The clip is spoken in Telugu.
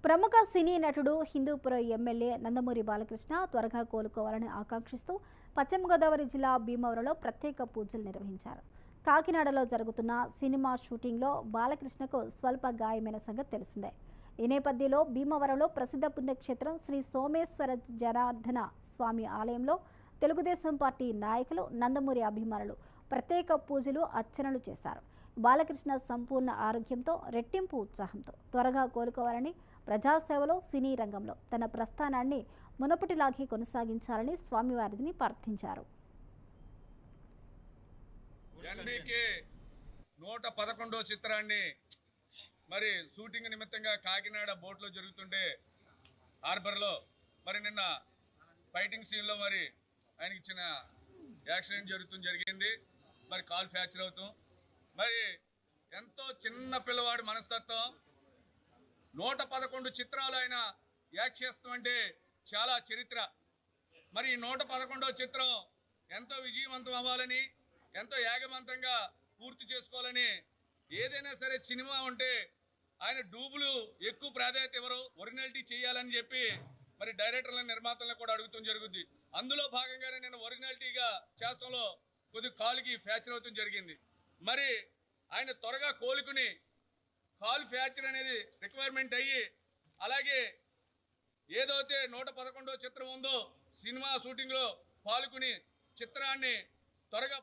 ప్రముఖ సినీ నటుడు హిందూపురం ఎమ్మెల్యే నందమూరి బాలకృష్ణ త్వరగా కోలుకోవాలని ఆకాంక్షిస్తూ పశ్చిమ గోదావరి జిల్లా భీమవరంలో ప్రత్యేక పూజలు నిర్వహించారు. కాకినాడలో జరుగుతున్న సినిమా షూటింగ్లో బాలకృష్ణకు స్వల్ప గాయమైన సంగతి తెలిసిందే. ఈ నేపథ్యంలో భీమవరంలో ప్రసిద్ధ పుణ్యక్షేత్రం శ్రీ సోమేశ్వర జనార్దన స్వామి ఆలయంలో తెలుగుదేశం పార్టీ నాయకులు, నందమూరి అభిమానులు ప్రత్యేక పూజలు, అర్చనలు చేశారు. బాలకృష్ణ సంపూర్ణ ఆరోగ్యంతో, రెట్టింపు ఉత్సాహంతో త్వరగా కోలుకోవాలని, ప్రజాసేవలో, సినీ రంగంలో తన ప్రస్థానాన్ని మునుపటిలాగే కొనసాగించాలని స్వామివారిని ప్రార్థించారు. ఎన్బీకే 111వ చిత్రాన్ని మరి షూటింగ్ నిమిత్తంగా కాకినాడ బోట్లో జరుగుతుంటే హార్బర్లో మరి నిన్న ఫైటింగ్ సీన్లో మరి ఆయనకి చిన్న యాక్సిడెంట్ జరిగింది. మరి కాల్ ఫ్రాక్చర్ అవుతాం. మరి ఎంతో చిన్న పిల్లవాడు మనస్తత్వం, 111 చిత్రాలు ఆయన యాక్ట్ చేస్తామంటే చాలా చరిత్ర. మరి ఈ 111వ చిత్రం ఎంతో విజయవంతం అవ్వాలని, ఎంతో యాగవంతంగా పూర్తి చేసుకోవాలని, ఏదైనా సరే సినిమా ఉంటే ఆయన డూబులు ఎక్కువ ప్రాధాన్యత ఇవ్వరు, ఒరిజినాలిటీ చేయాలని చెప్పి మరి డైరెక్టర్ల, నిర్మాతలను కూడా అడుగుతాం జరుగుద్ది. అందులో భాగంగానే నేను ఒరిజినాలిటీగా చేస్తాంలో కొద్ది కాలుకి ఫ్రాక్చర్ అవుతాం జరిగింది. మరి ఆయన త్వరగా కోలుకుని కాల్ ఫ్రాక్చర్ అనేది రిక్వైర్మెంట్ అయ్యి, అలాగే ఏదైతే 111వ చిత్రం ఉందో సినిమా షూటింగ్లో పాల్గొని చిత్రాన్ని త్వరగా